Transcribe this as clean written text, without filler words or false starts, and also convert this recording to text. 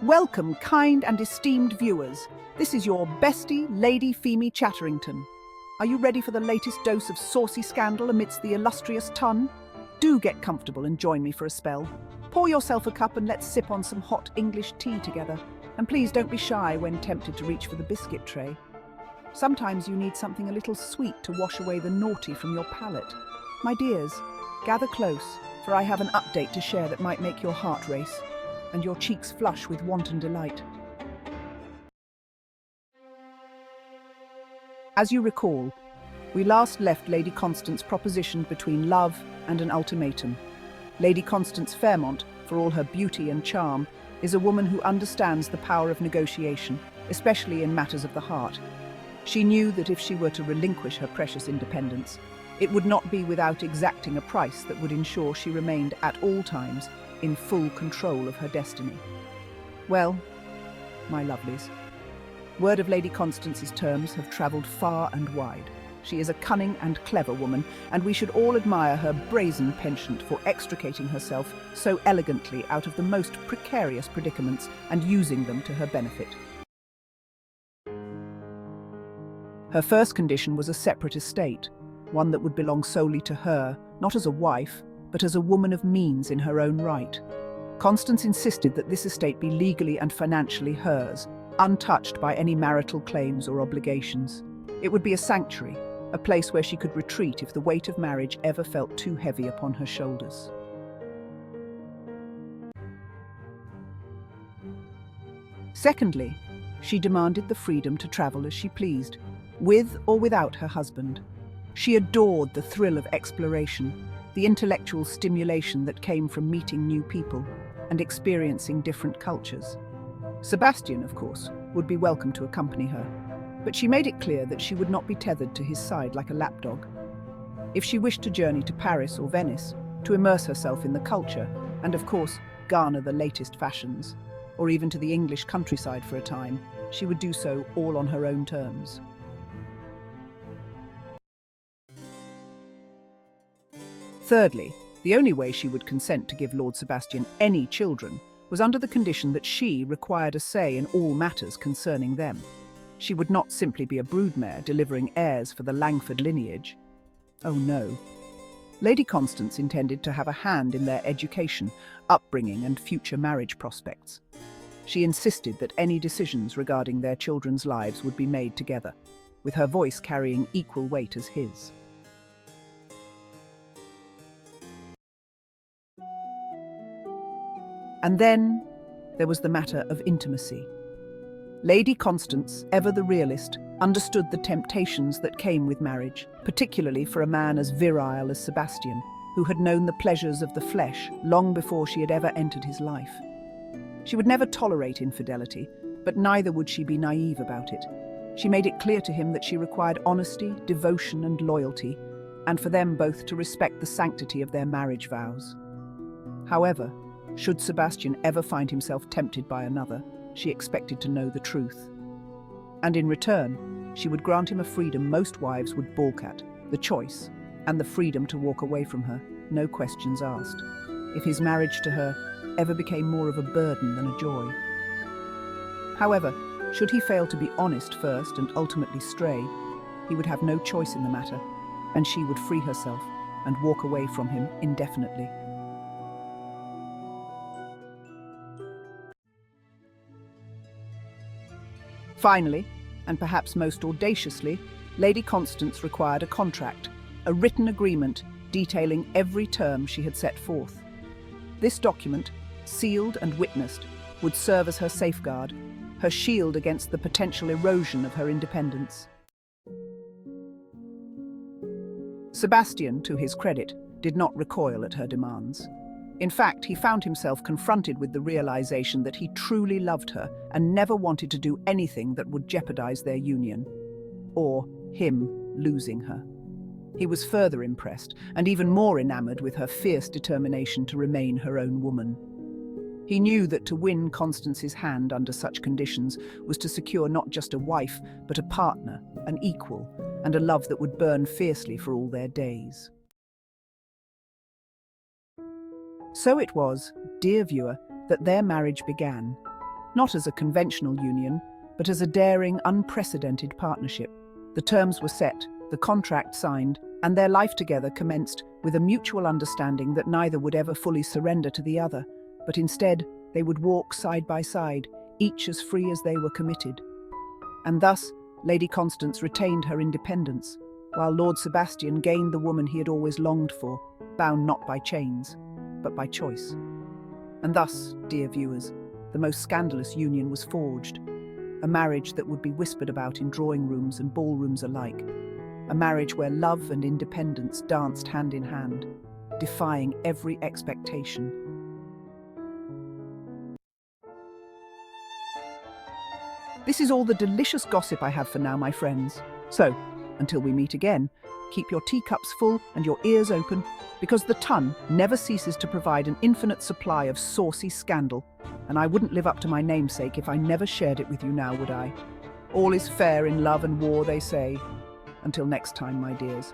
Welcome, kind and esteemed viewers. This is your bestie, Lady Femi Chatterington. Are you ready for the latest dose of saucy scandal amidst the illustrious ton? Do get comfortable and join me for a spell. Pour yourself a cup and let's sip on some hot English tea together. And please don't be shy when tempted to reach for the biscuit tray. Sometimes you need something a little sweet to wash away the naughty from your palate. My dears, gather close, for I have an update to share that might make your heart race and your cheeks flush with wanton delight. As you recall, we last left Lady Constance propositioned between love and an ultimatum. Lady Constance Fairmont, for all her beauty and charm, is a woman who understands the power of negotiation, especially in matters of the heart. She knew that if she were to relinquish her precious independence, it would not be without exacting a price that would ensure she remained at all times in full control of her destiny. Well, my lovelies, word of Lady Constance's terms have travelled far and wide. She is a cunning and clever woman, and we should all admire her brazen penchant for extricating herself so elegantly out of the most precarious predicaments and using them to her benefit. Her first condition was a separate estate, one that would belong solely to her, not as a wife, but as a woman of means in her own right. Constance insisted that this estate be legally and financially hers, untouched by any marital claims or obligations. It would be a sanctuary, a place where she could retreat if the weight of marriage ever felt too heavy upon her shoulders. Secondly, she demanded the freedom to travel as she pleased, with or without her husband. She adored the thrill of exploration, the intellectual stimulation that came from meeting new people and experiencing different cultures. Sebastian, of course, would be welcome to accompany her, but she made it clear that she would not be tethered to his side like a lapdog. If she wished to journey to Paris or Venice, to immerse herself in the culture, and of course, garner the latest fashions, or even to the English countryside for a time, she would do so all on her own terms. Thirdly, the only way she would consent to give Lord Sebastian any children was under the condition that she required a say in all matters concerning them. She would not simply be a broodmare delivering heirs for the Langford lineage. Oh no. Lady Constance intended to have a hand in their education, upbringing and future marriage prospects. She insisted that any decisions regarding their children's lives would be made together, with her voice carrying equal weight as his. And then there was the matter of intimacy. Lady Constance, ever the realist, understood the temptations that came with marriage, particularly for a man as virile as Sebastian, who had known the pleasures of the flesh long before she had ever entered his life. She would never tolerate infidelity, but neither would she be naive about it. She made it clear to him that she required honesty, devotion and loyalty, and for them both to respect the sanctity of their marriage vows. However, should Sebastian ever find himself tempted by another, she expected to know the truth. And in return, she would grant him a freedom most wives would balk at, the choice, and the freedom to walk away from her, no questions asked, if his marriage to her ever became more of a burden than a joy. However, should he fail to be honest first and ultimately stray, he would have no choice in the matter, and she would free herself and walk away from him indefinitely. Finally, and perhaps most audaciously, Lady Constance required a contract, a written agreement detailing every term she had set forth. This document, sealed and witnessed, would serve as her safeguard, her shield against the potential erosion of her independence. Sebastian, to his credit, did not recoil at her demands. In fact, he found himself confronted with the realization that he truly loved her and never wanted to do anything that would jeopardize their union, or him losing her. He was further impressed and even more enamored with her fierce determination to remain her own woman. He knew that to win Constance's hand under such conditions was to secure not just a wife, but a partner, an equal, and a love that would burn fiercely for all their days. So it was, dear viewer, that their marriage began. not as a conventional union, but as a daring, unprecedented partnership. The terms were set, the contract signed, and their life together commenced with a mutual understanding that neither would ever fully surrender to the other, but instead they would walk side by side, each as free as they were committed. And thus, Lady Constance retained her independence, while Lord Sebastian gained the woman he had always longed for, bound not by chains, but by choice. And thus, dear viewers, the most scandalous union was forged, a marriage that would be whispered about in drawing rooms and ballrooms alike, a marriage where love and independence danced hand in hand, defying every expectation. This is all the delicious gossip I have for now, my friends. So, until we meet again, keep your teacups full and your ears open, because the Tun never ceases to provide an infinite supply of saucy scandal, and I wouldn't live up to my namesake if I never shared it with you now, would I? All is fair in love and war, they say. Until next time, my dears.